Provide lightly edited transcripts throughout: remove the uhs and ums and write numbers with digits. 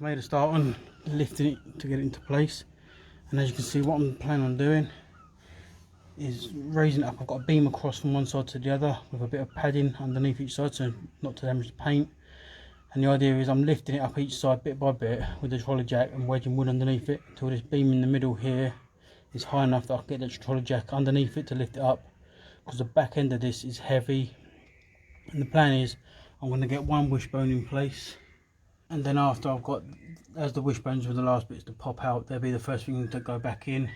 made a start on lifting it to get it into place, and as you can see, what I'm planning on doing is raising it up. I've got a beam across from one side to the other with a bit of padding underneath each side so not to damage the paint. And the idea is I'm lifting it up each side bit by bit with the trolley jack and wedging wood underneath it until this beam in the middle here is high enough that I can get the trolley jack underneath it to lift it up, because the back end of this is heavy. And the plan is I'm going to get one wishbone in place, and then after I've got, as the wishbones were the last bits to pop out, they'll be the first thing to go back in.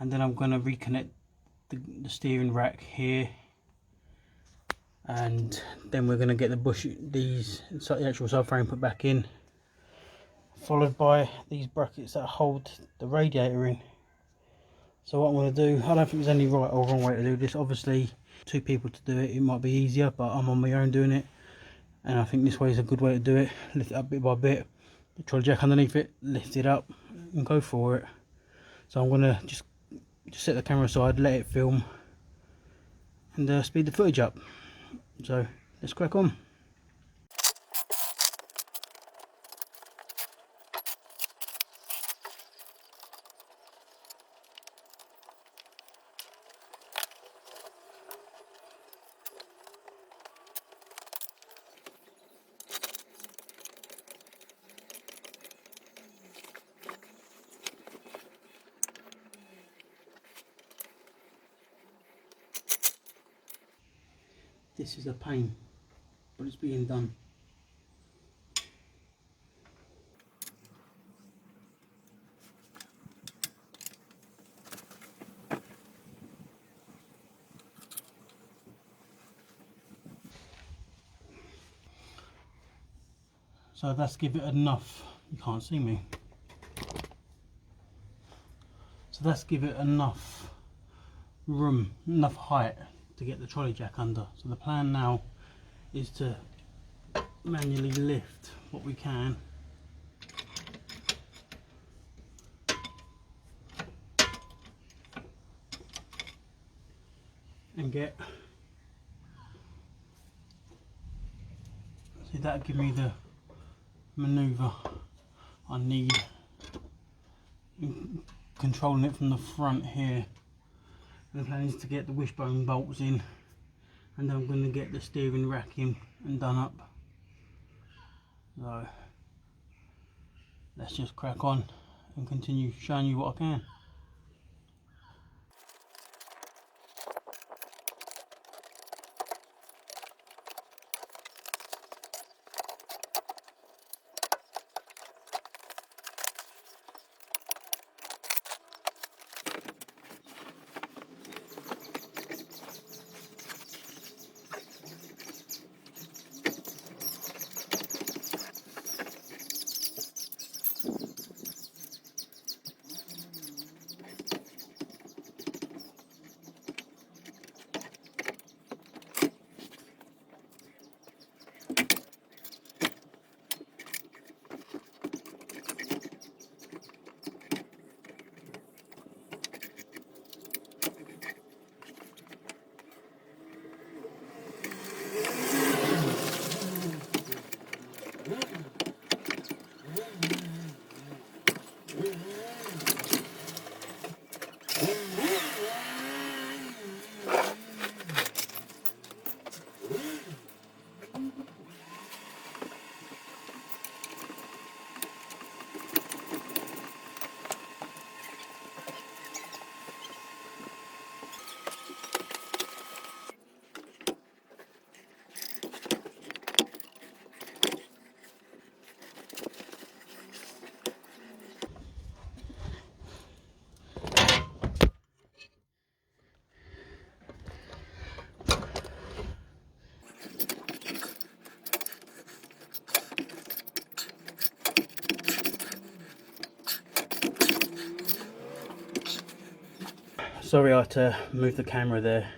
And then I'm going to reconnect the steering rack here, and then we're going to get the actual subframe put back in, followed by these brackets that hold the radiator in. So what I'm going to do, I don't think there's any right or wrong way to do this. Obviously 2 people to do it, it might be easier, but I'm on my own doing it, and I think this way is a good way to do it. Lift it up bit by bit, the trolley jack underneath it, lift it up and go for it. So I'm going to just set the camera aside, let it film, and speed the footage up. So let's crack on. This is a pain, but it's being done. So that's give it enough, you can't see me. So that's give it enough room, enough height to get the trolley jack under. So the plan now is to manually lift what we can and get, see, that'll give me the manoeuvre I need in controlling it from the front here. The plan is to get the wishbone bolts in, and then I'm going to get the steering rack in and done up. So let's just crack on and continue showing you what I can. Sorry I had to move the camera there.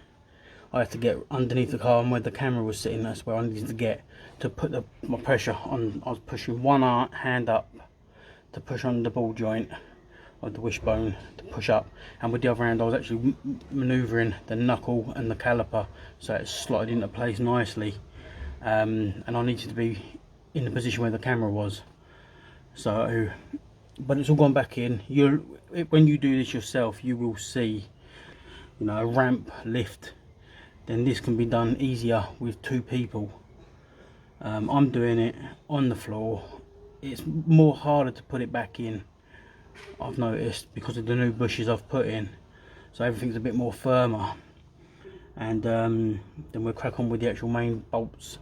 I had to get underneath the car, and where the camera was sitting, that's where I needed to get to put my pressure on. I was pushing one hand up to push on the ball joint of the wishbone to push up, and with the other hand I was actually manoeuvring the knuckle and the caliper so it slotted into place nicely, and I needed to be in the position where the camera was. So, but it's all gone back in. When you do this yourself, you will see, you know, a ramp lift. Then this can be done easier with 2 people. I'm doing it on the floor. It's more harder to put it back in, I've noticed, because of the new bushes I've put in. So everything's a bit more firmer. And then we'll crack on with the actual main bolts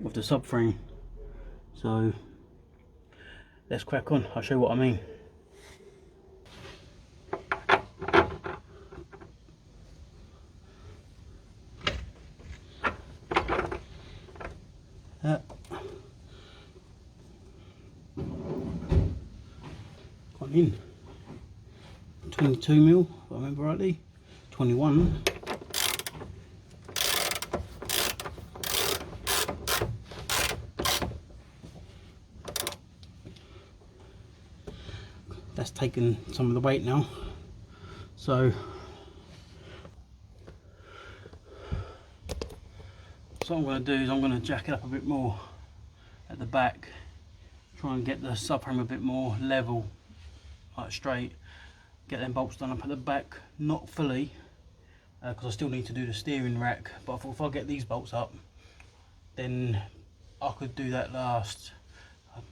of the subframe. So let's crack on. I'll show you what I mean. Gone in 22mm, if I remember rightly, 21. That's taken some of the weight now. So what I'm going to do is I'm going to jack it up a bit more at the back, try and get the subframe a bit more level, like straight, get them bolts done up at the back, not fully, because I still need to do the steering rack, but I thought if I get these bolts up, then I could do that last.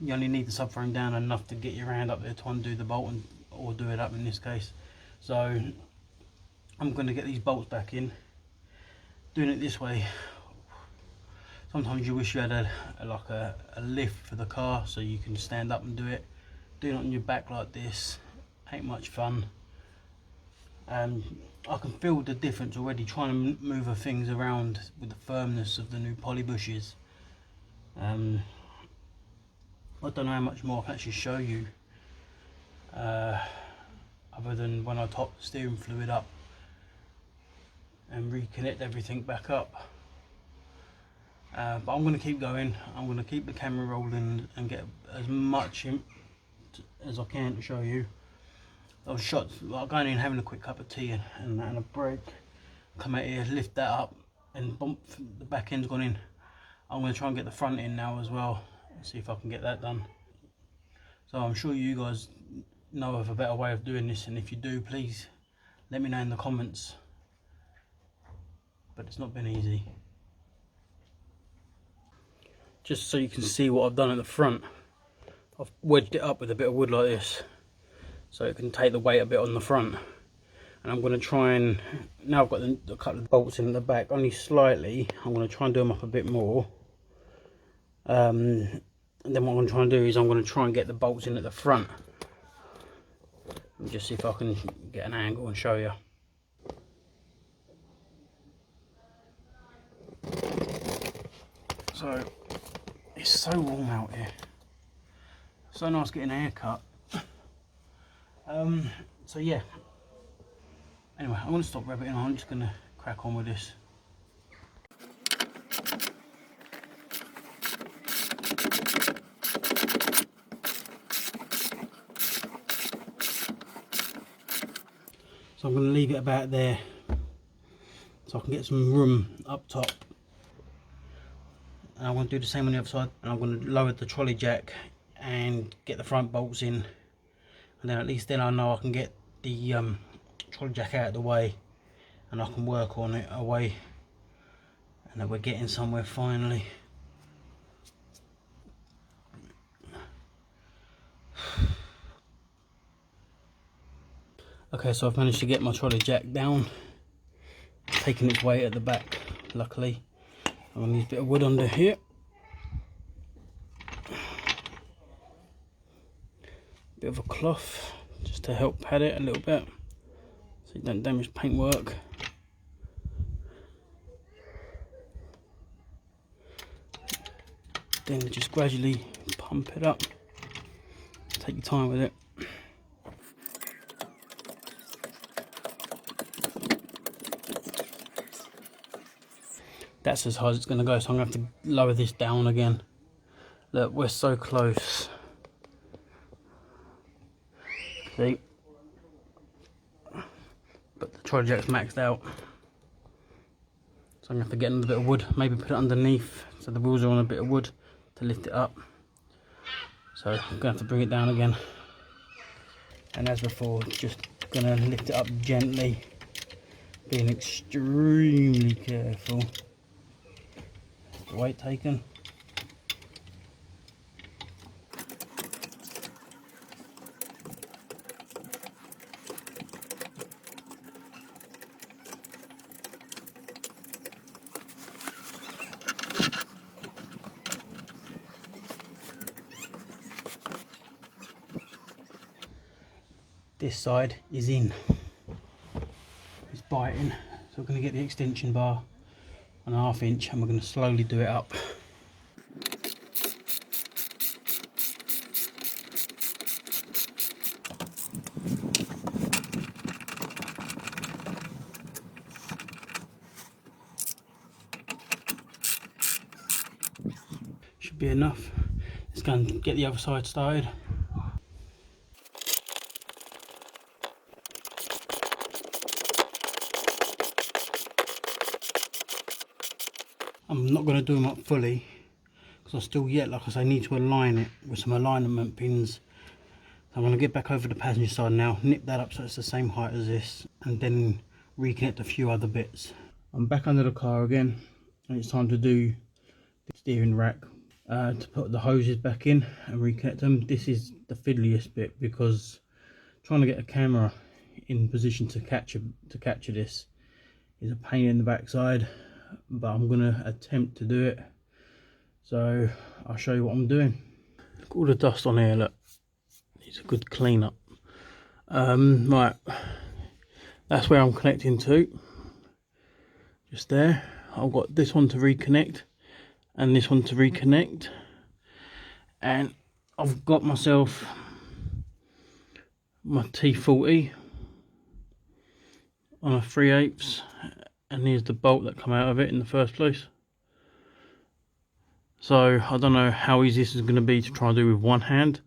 You only need the subframe down enough to get your hand up there to undo the bolt, or do it up in this case. So I'm going to get these bolts back in. Doing it this way, sometimes you wish you had a lift for the car so you can stand up and do it. Doing it on your back like this ain't much fun. I can feel the difference already trying to move the things around with the firmness of the new poly bushes. I don't know how much more I can actually show you, other than when I top the steering fluid up and reconnect everything back up. But I'm going to keep going. I'm going to keep the camera rolling and get as much as I can to show you. Those shots, like going in, having a quick cup of tea and a break, come out here, lift that up, and bump, the back end's gone in. I'm going to try and get the front end now as well, see if I can get that done. So I'm sure you guys know of a better way of doing this, and if you do, please let me know in the comments. But it's not been easy. Just so you can see what I've done at the front, I've wedged it up with a bit of wood like this, so it can take the weight a bit on the front. And I'm going to try and, now I've got a couple of bolts in the back, only slightly, I'm going to try and do them up a bit more. And then what I'm going to try and do is I'm going to try and get the bolts in at the front. And just see if I can get an angle and show you. So, it's so warm out here. So nice getting a haircut. So yeah. Anyway, I'm going to stop rabbiting on, I'm just going to crack on with this. So I'm going to leave it about there, so I can get some room up top. And I'm going to do the same on the other side, and I'm going to lower the trolley jack and get the front bolts in. And then at least then I know I can get the trolley jack out of the way, and I can work on it away, and that we're getting somewhere finally. Okay, so I've managed to get my trolley jack down, taking its weight at the back, luckily. I'm going to need a bit of wood under here. Bit of a cloth, just to help pad it a little bit, so you don't damage paintwork. Then just gradually pump it up, take your time with it. That's as high as it's going to go, so I'm going to have to lower this down again. Look, we're so close. See? But the trolley jack's maxed out. So I'm going to have to get another bit of wood, maybe put it underneath so the wheels are on a bit of wood to lift it up. So I'm going to have to bring it down again. And as before, just going to lift it up gently, being extremely careful. The weight taken. This side is in. It's biting, so we're going to get the extension bar on a 1/2 inch and we're going to slowly do it up. Should be enough. Let's go and get the other side started. I'm not going to do them up fully because I still yet, like I say, need to align it with some alignment pins. So I'm going to get back over the passenger side now, nip that up so it's the same height as this, and then reconnect a few other bits. I'm back under the car again and it's time to do the steering rack. To put the hoses back in and reconnect them. This is the fiddliest bit because trying to get a camera in position to capture this is a pain in the backside, but I'm going to attempt to do it. So I'll show you what I'm doing. Look at all the dust on here, look. It's a good clean up. Right, that's where I'm connecting to. Just there. I've got this one to reconnect and this one to reconnect, and I've got myself my T40 on a 3/8, and here's the bolt that come out of it in the first place. So I don't know how easy this is going to be to try and do with one hand,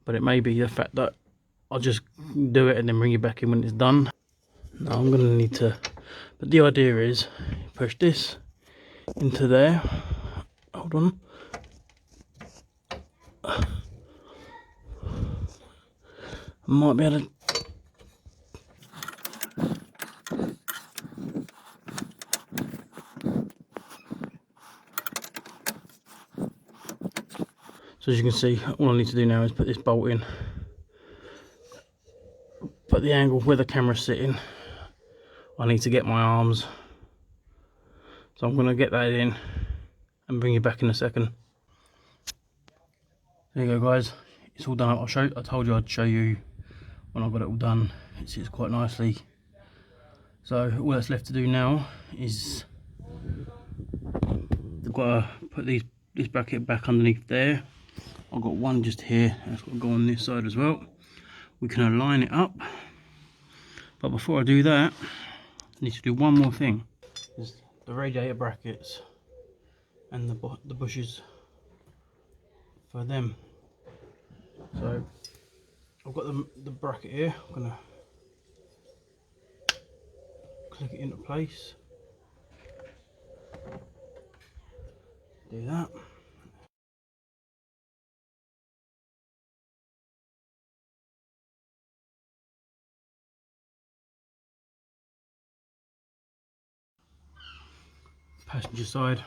but it may be the fact that I'll just do it and then bring it back in when it's done. Now I'm going to need to, but the idea is push this into there. Hold on. I might be able to. So as you can see, all I need to do now is put this bolt in. But the angle where the camera's sitting, I need to get my arms. So I'm going to get that in and bring you back in a second. There you go, guys. It's all done. I told you I'd show you when I got it all done. It sits quite nicely. So all that's left to do now is I've got to put this bracket back underneath there. I've got one just here. That's got to go on this side as well. We can align it up. But before I do that, I need to do one more thing. There's the radiator brackets and the bushes for them. So I've got the bracket here. I'm gonna click it into place. Do that. Passenger side,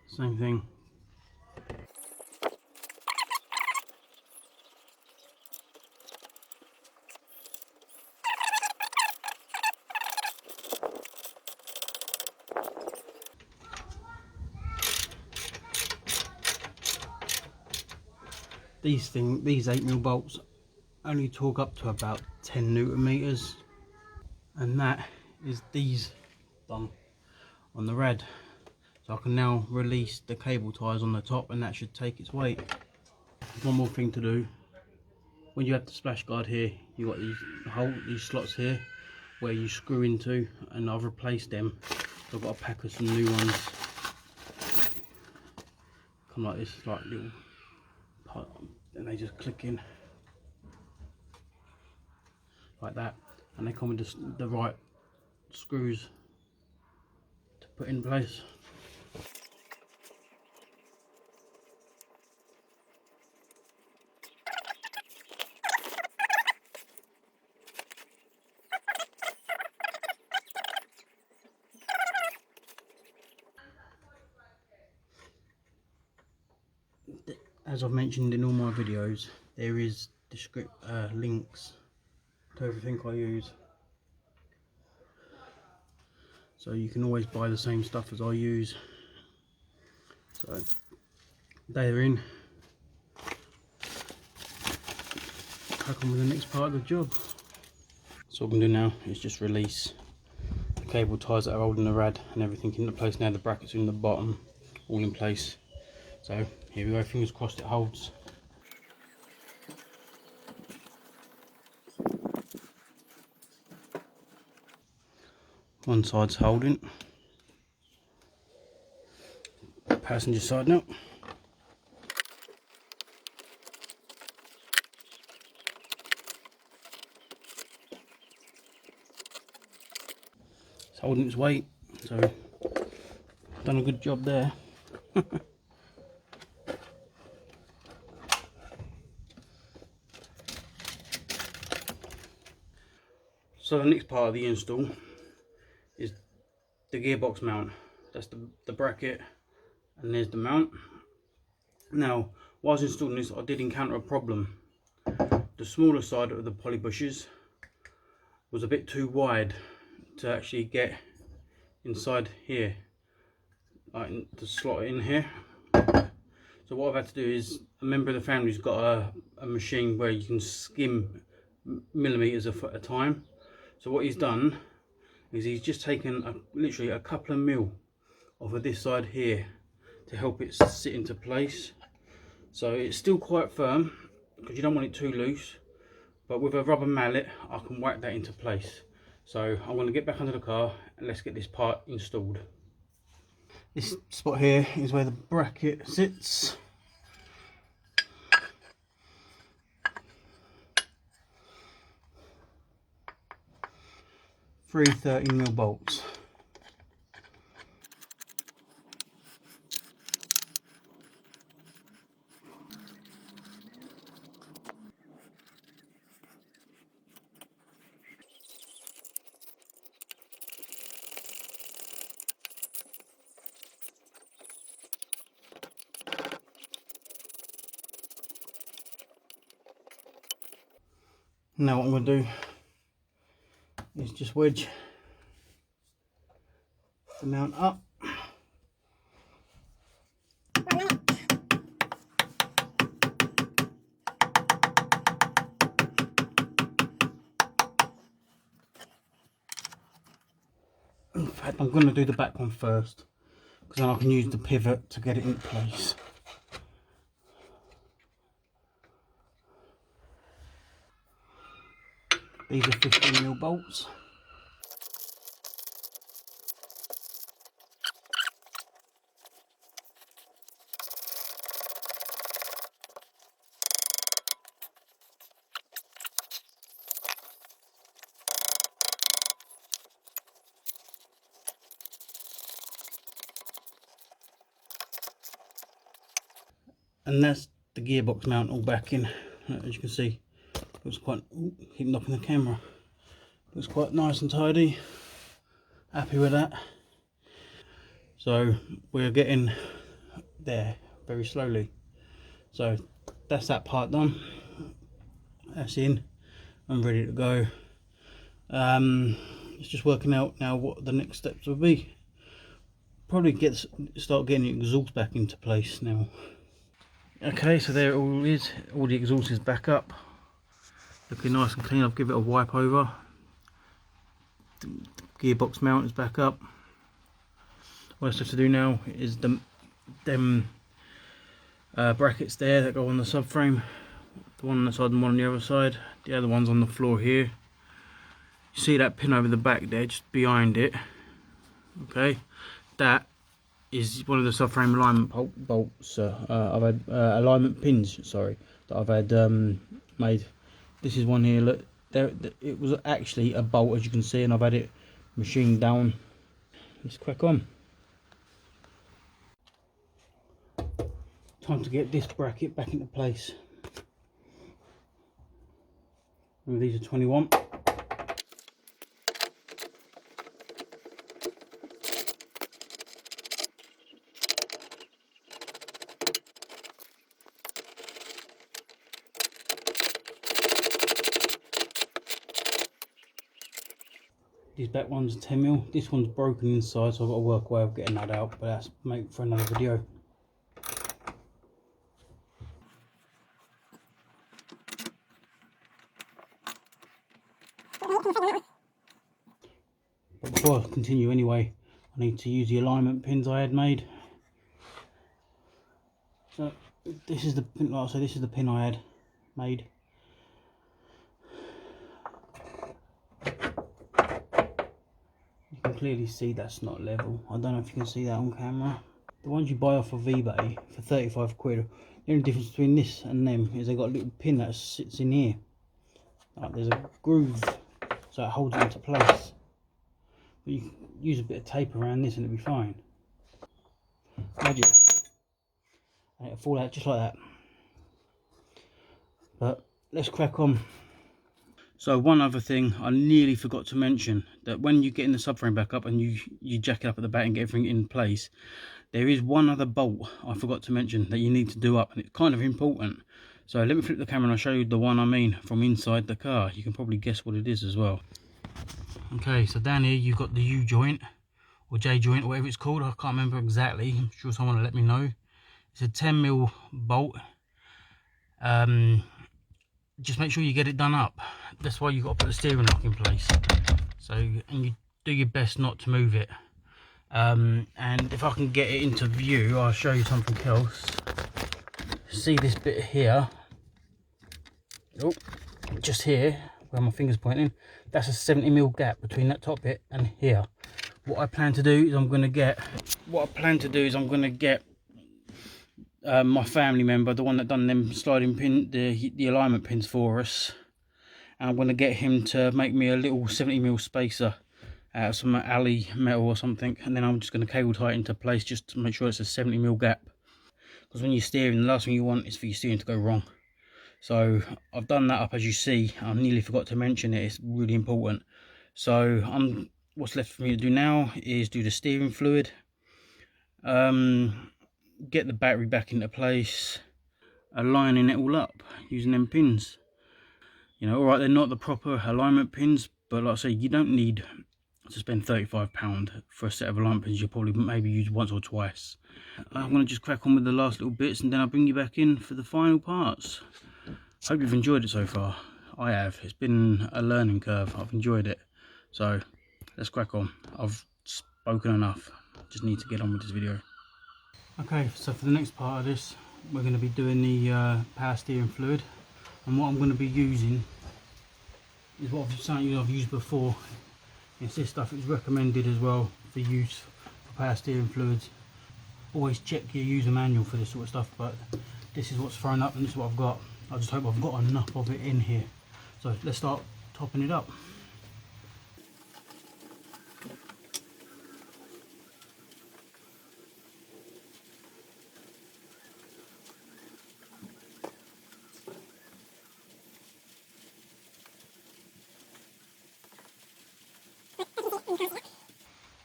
same thing. These 8mm bolts only torque up to about 10 Newton meters, and that is these done on the rad. So I can now release the cable ties on the top, and that should take its weight. One more thing to do. When you have the splash guard here, you got these slots here where you screw into, and I've replaced them. So I've got a pack of some new ones. Come like this, like little part, and they just click in like that, and they come with the right screws to put in place. as I've mentioned in all my videos, there is links to everything I use, so you can always buy the same stuff as I use. So they're in. Crack on with the next part of the job. So what I'm doing now is just release the cable ties that are holding the rad and everything into place. Now the brackets are in the bottom, all in place. So here we go, fingers crossed it holds. One side's holding. Passenger side now. It's holding its weight, so done a good job there. So the next part of the install is the gearbox mount. That's the bracket, and there's the mount. Now, while I was installing this, I did encounter a problem. The smaller side of the poly bushes was a bit too wide to actually get inside here, like to slot it in here. So what I've had to do is, a member of the family's got a machine where you can skim millimeters at a time. So what he's done is he's just taken literally a couple of mil off of this side here to help it sit into place. So it's still quite firm because you don't want it too loose, but with a rubber mallet I can whack that into place. So I'm going to get back under the car and let's get this part installed. This spot here is where the bracket sits. Three 30mm bolts. Now what I'm going to do is just wedge the mount up. In fact, I'm going to do the back one first, because then I can use the pivot to get it in place. These are 15mm bolts. And that's the gearbox mount all back in. As you can see, it was quite, keep knocking the camera. Looks quite nice and tidy. Happy with that. So we're getting there very slowly. So that's that part done. That's in and ready to go. It's just working out now what the next steps will be. Probably start getting the exhaust back into place now. Okay, so there it all is. All the exhaust is back up, looking nice and clean. I'll give it a wipe over. The gearbox mount is back up. What I have to do now is them brackets there that go on the subframe. The one on the side and one on the other side. The other one's on the floor here. You see that pin over the back there, just behind it. Okay, that is one of the subframe alignment bolts. I've had alignment pins, sorry, that I've had made. This is one here. Look, there. It was actually a bolt, as you can see, and I've had it machined down. Let's crack on. Time to get this bracket back into place. And these are 21. These back ones are 10mm. This one's broken inside, so I've got to work a way of getting that out, but that's make for another video. But before I continue anyway, I need to use the alignment pins I had made. So this is the pin, like I say, this is the pin I had made. You can clearly see that's not level. I don't know if you can see that on camera. The ones you buy off of eBay for 35 quid, the only difference between this and them is they got a little pin that sits in here. Like there's a groove, so it holds it into place. But you can use a bit of tape around this and it'll be fine. Magic. And it'll fall out just like that. But let's crack on. So one other thing I nearly forgot to mention, that when you get in the subframe back up and you jack it up at the back and get everything in place, there is one other bolt I forgot to mention that you need to do up, and it's kind of important. So let me flip the camera and I'll show you the one I mean from inside the car. You can probably guess what it is as well. Okay, so down here you've got the U joint or J joint or whatever it's called. I can't remember exactly. I'm sure someone will let me know. It's a 10mm bolt. Just make sure you get it done up. That's why you've got to put the steering lock in place. So, and you do your best not to move it. And if I can get it into view, I'll show you something else. See this bit here? Oh, just here, where my finger's pointing. That's a 70mm gap between that top bit and here. What I plan to do is I'm going to get my family member, the one that done them sliding pin, the alignment pins for us, and I'm going to get him to make me a little 70mm spacer out of some alley metal or something, and then I'm just going to cable tie it into place just to make sure it's a 70mm gap, because when you're steering, the last thing you want is for your steering to go wrong. So I've done that up, as you see. I nearly forgot to mention it, it's really important. So what's left for me to do now is do the steering fluid, get the battery back into place, aligning it all up using them pins. You know, alright, they're not the proper alignment pins, but like I say, you don't need to spend £35 for a set of alignment pins. You'll probably maybe use once or twice. I'm going to just crack on with the last little bits and then I'll bring you back in for the final parts. Hope you've enjoyed it so far. I have. It's been a learning curve. I've enjoyed it. So let's crack on. I've spoken enough. Just need to get on with this video. Okay, so for the next part of this, we're going to be doing the power steering fluid, and what I'm going to be using is something I've used before. It's this stuff. It's recommended as well for use for power steering fluids. Always check your user manual for this sort of stuff, but this is what's thrown up and this is what I've got. I just hope I've got enough of it in here. So let's start topping it up.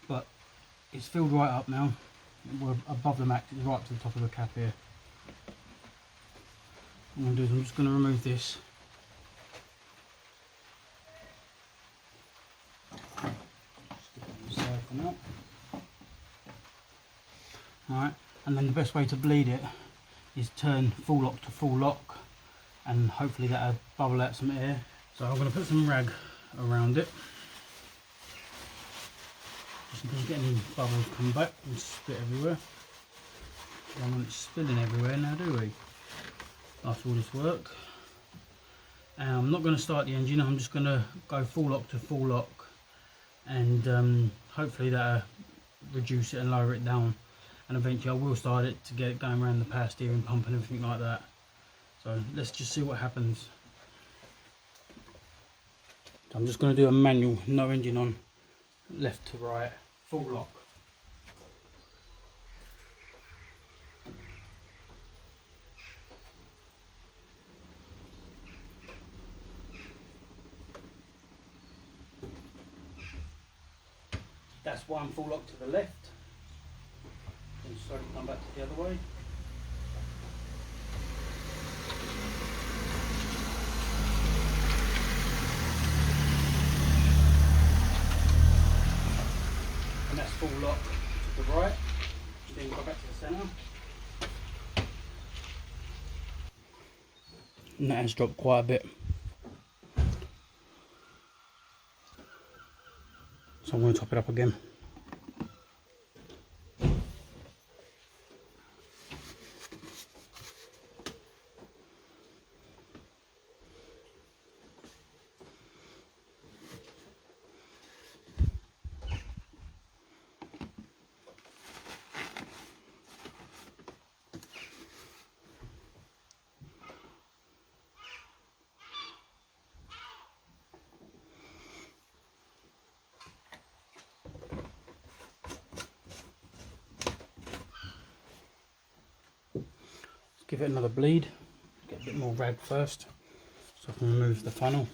But it's filled right up now. We're above the max, it's right up to the top of the cap here. What I'm going to do is I'm just going to remove this. Alright, and then the best way to bleed it is turn full lock to full lock, and hopefully that'll bubble out some air. So I'm going to put some rag around it, just in case you get any bubbles come back and spit everywhere. We don't want it spilling everywhere now, do we? After all this work. And I'm not going to start the engine, I'm just going to go full lock to full lock, and hopefully that'll reduce it and lower it down, and eventually I will start it to get it going around the power steering pump and everything like that. So let's just see what happens. So I'm just going to do a manual, no engine on, left to right, full lock. That's one full lock to the left, and slowly come back to the other way. that's full lock to the right. Then go back to the centre. And that has dropped quite a bit. So I'm going to top it up again. Give it another bleed, get a bit more rag first, so I can remove the funnel.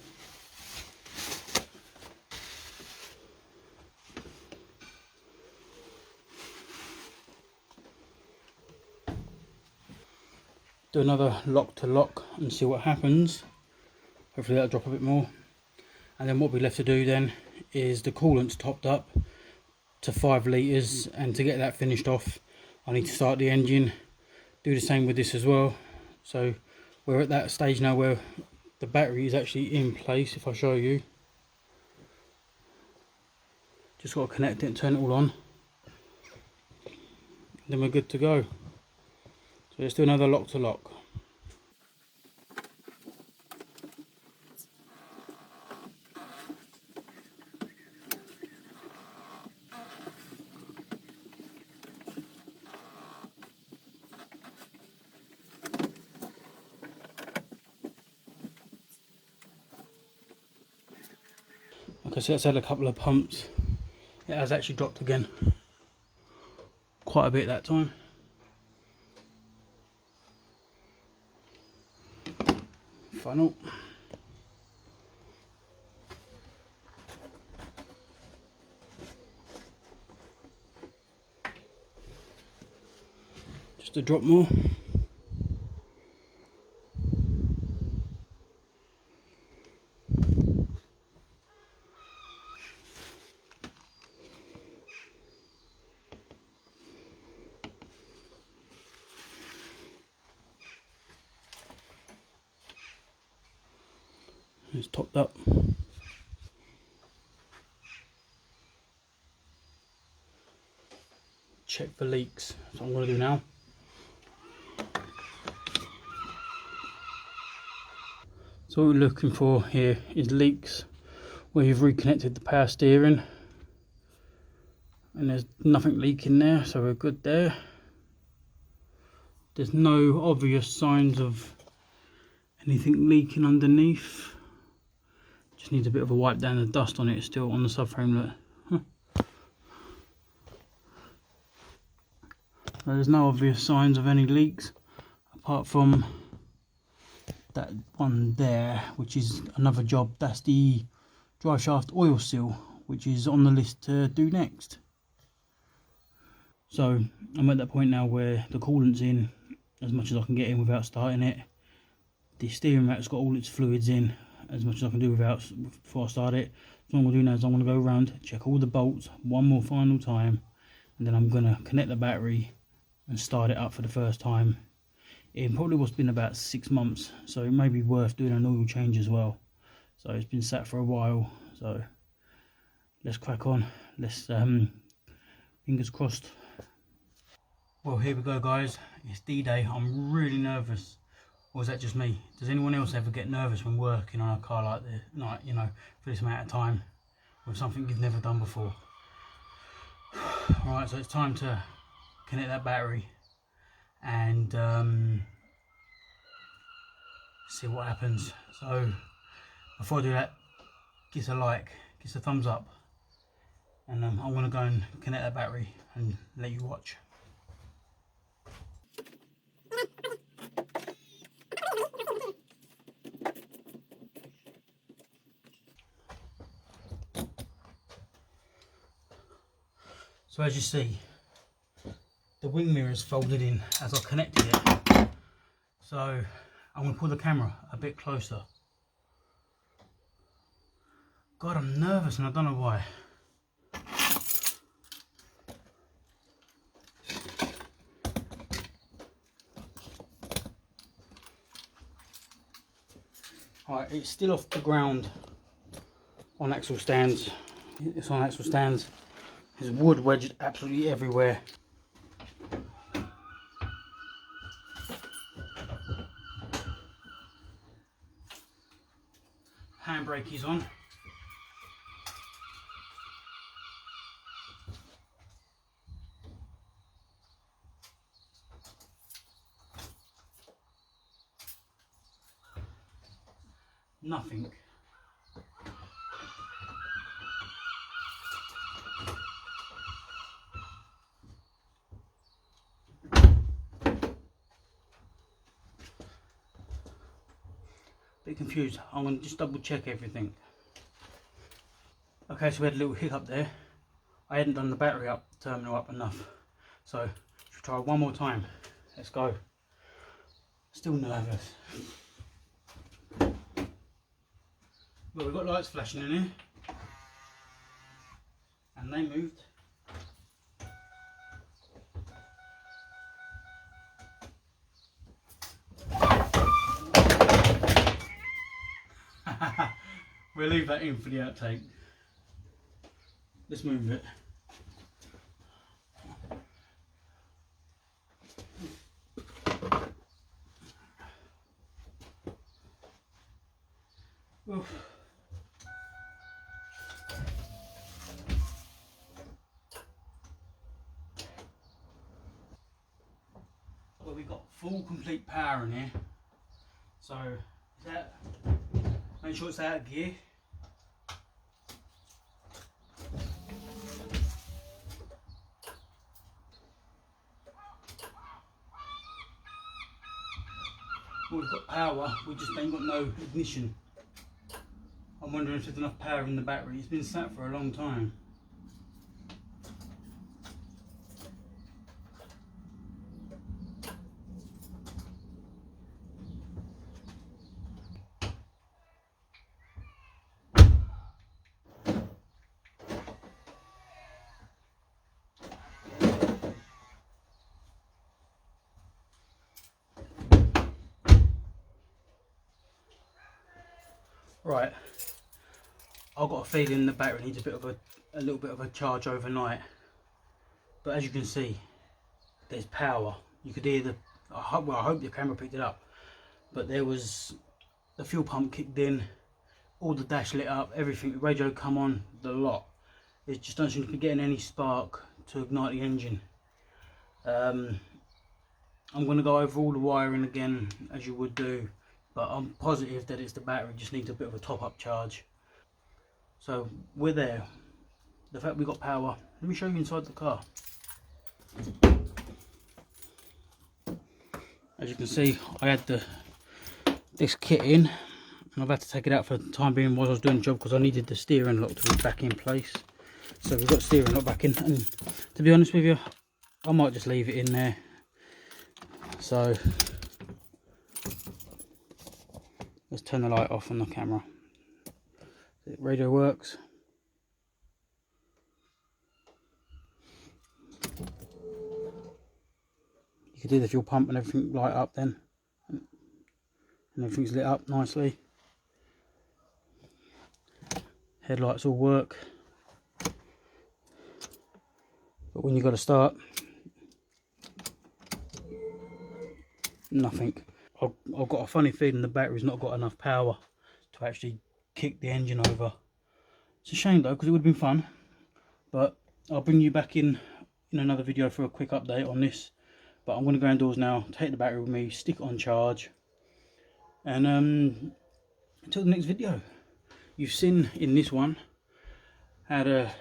Do another lock to lock and see what happens. Hopefully that'll drop a bit more. And then what we're left to do then is the coolant's topped up to 5 litres, and to get that finished off I need to start the engine. Do the same with this as well. So we're at that stage now where the battery is actually in place. If I show you, just got to connect it and turn it all on, then we're good to go. So let's do another lock to lock. Okay, so that's had a couple of pumps. It has actually dropped again, quite a bit that time. Funnel. Just a drop more. It's topped up. Check for leaks. That's what I'm going to do now. So what we're looking for here is leaks where you've reconnected the power steering, and there's nothing leaking there, so we're good there. There's no obvious signs of anything leaking underneath. Just needs a bit of a wipe down. The dust on it is still on the subframe. Look. There's no obvious signs of any leaks apart from that one there, which is another job. That's the drive shaft oil seal, which is on the list to do next. So I'm at that point now where the coolant's in as much as I can get in without starting it. The steering rack's got all its fluids in as much as I can do before I start it. So what I'm going to do now is I'm going to go around, check all the bolts one more final time, and then I'm going to connect the battery and start it up for the first time. It probably was been about 6 months, so it may be worth doing an oil change as well. So it's been sat for a while, so let's crack on. Let's fingers crossed. Well, here we go guys, it's D-Day. I'm really nervous. Or is that just me? Does anyone else ever get nervous when working on a car like this, like, you know, for this amount of time with something you've never done before? Alright, so it's time to connect that battery and see what happens. So before I do that, give us a like, give us a thumbs up, and I'm going to go and connect that battery and let you watch. So as you see, the wing mirror is folded in as I connected it. So I'm going to pull the camera a bit closer. God, I'm nervous and I don't know why. Alright, it's still off the ground on axle stands. It's on axle stands. There's wood wedged absolutely everywhere. Handbrake is on. Nothing. Bit confused. I'm going to just double check everything. Okay, so we had a little hiccup there. I hadn't done the battery up, terminal up enough. So, let's try one more time. Let's go. Still nervous. Well, we've got lights flashing in here. And they moved. We'll leave that in for the outtake. Let's move it. Oof. Well, we've got full complete power in here. So, is that, make sure it's out of gear. Well, we've got power, we just ain't got no ignition. I'm wondering if there's enough power in the battery. It's been sat for a long time. Right, I've got a feeling the battery needs a little bit of a charge overnight. But as you can see, there's power. You could hear I hope the camera picked it up. But there was, the fuel pump kicked in, all the dash lit up, everything, the radio come on, the lot. It just don't seem to be getting any spark to ignite the engine. I'm going to go over all the wiring again, as you would do. But I'm positive that it's the battery, just needs a bit of a top up charge. So we're there. The fact we got power. Let me show you inside the car. As you can see, I had this kit in, and I've had to take it out for the time being while I was doing the job because I needed the steering lock to be back in place. So we've got steering lock back in, and to be honest with you, I might just leave it in there. So let's turn the light off on the camera. The radio works. You can do the fuel pump and everything light up then. And everything's lit up nicely. Headlights all work. But when you've got to start, nothing. I've got a funny feeling the battery's not got enough power to actually kick the engine over. It's a shame though, because it would have been fun. But I'll bring you back in another video for a quick update on this. But I'm going to go indoors now, take the battery with me, stick it on charge, and until the next video. You've seen in this one how to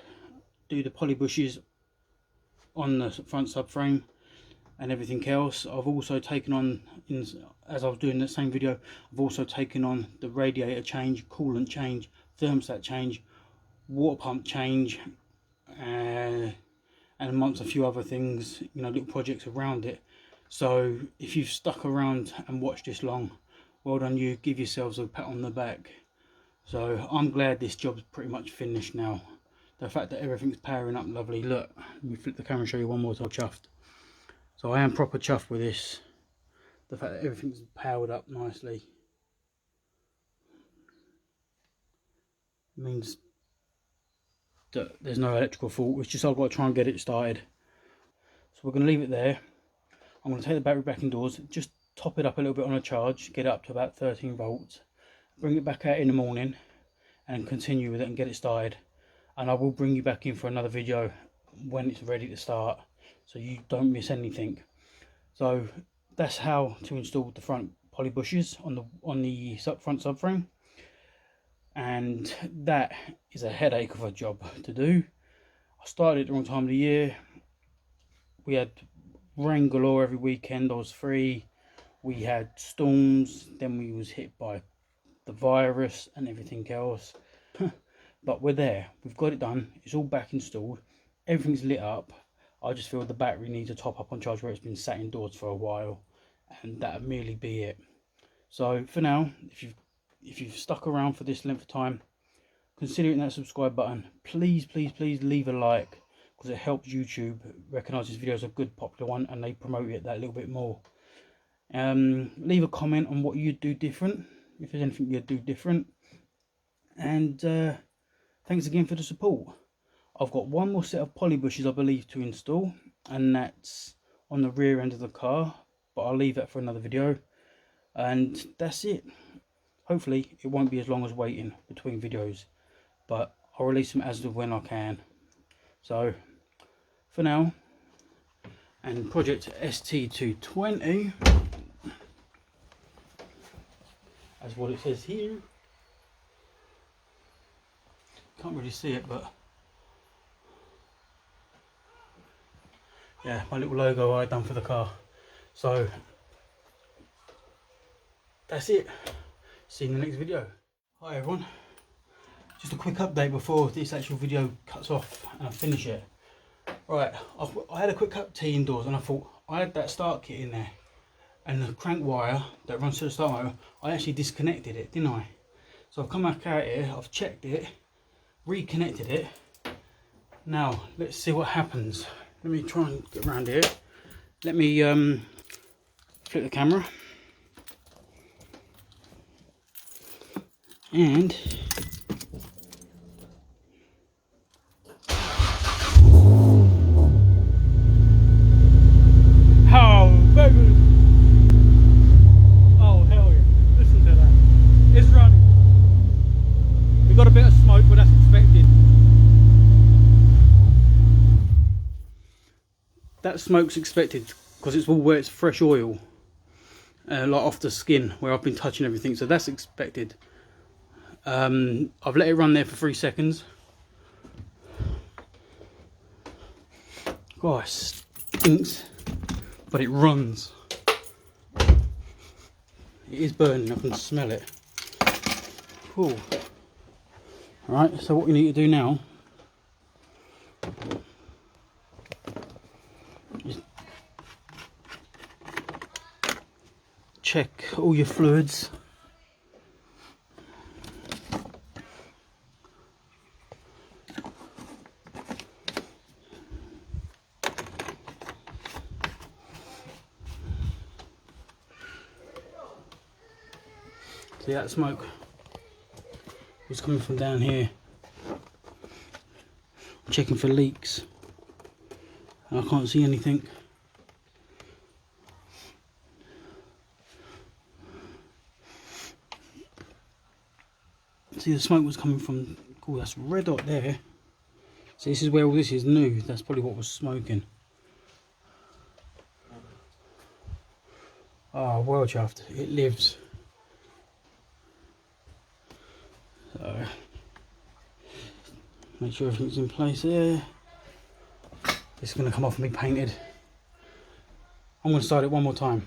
do the poly bushes on the front subframe and everything else. I've also taken on, as I was doing that same video, I've also taken on the radiator change, coolant change, thermostat change, water pump change, and amongst a few other things, you know, little projects around it. So if you've stuck around and watched this long, well done you, give yourselves a pat on the back. So I'm glad this job's pretty much finished now. The fact that everything's powering up lovely. Look, let me flip the camera and show you one more time. Chuffed. So I am proper chuffed with this. The fact that everything's powered up nicely. It means that there's no electrical fault. It's just I've got to try and get it started. So we're going to leave it there. I'm going to take the battery back indoors, just top it up a little bit on a charge, get it up to about 13 volts, bring it back out in the morning and continue with it and get it started. And I will bring you back in for another video when it's ready to start, so you don't miss anything. So that's how to install the front poly bushes on the front subframe, and that is a headache of a job to do. I started at the wrong time of the year. We had rain galore every weekend. I was free. We had storms, then we was hit by the virus and everything else. But we're there, we've got it done, it's all back installed, everything's lit up. I just feel the battery needs a top up on charge where it's been sat indoors for a while, and that'll merely be it. So for now, if you've stuck around for this length of time, consider hitting that subscribe button. Please leave a like, because it helps YouTube recognise this video as a good popular one and they promote it that little bit more. Leave a comment on what you'd do different, if there's anything you'd do different, and thanks again for the support. I've got one more set of poly bushes I believe to install, and that's on the rear end of the car, but I'll leave that for another video. And that's it. Hopefully it won't be as long as waiting between videos, but I'll release them as of when I can. So for now, and Project ST220, as what it says here. Can't really see it, but yeah, my little logo I done for the car. So that's it. See you in the next video. Hi everyone. Just a quick update before this actual video cuts off and I finish it. Right, I had a quick cup of tea indoors and I thought I had that start kit in there, and the crank wire that runs to the start motor, I actually disconnected it, didn't I? So I've come back out here, I've checked it, reconnected it. Now let's see what happens. Let me try and get around here. Let me flip the camera and how baby. Oh hell yeah, listen to that, it's running. We got a bit of smoke, but that's expected. That smoke's expected because it's all where it's fresh oil, like off the skin where I've been touching everything, so that's expected. I've let it run there for 3 seconds. God, it stinks, but it runs. It is burning, I can smell it. Cool. Alright, so what we need to do now is check all your fluids. See, that smoke was coming from down here. I'm checking for leaks and I can't see anything. See, the smoke was coming from, oh, that's red hot there. So this is where all this is new. That's probably what was smoking. Oh, well chuffed, it lives. So make sure everything's in place there. It's going to come off and be painted. I'm going to start it one more time.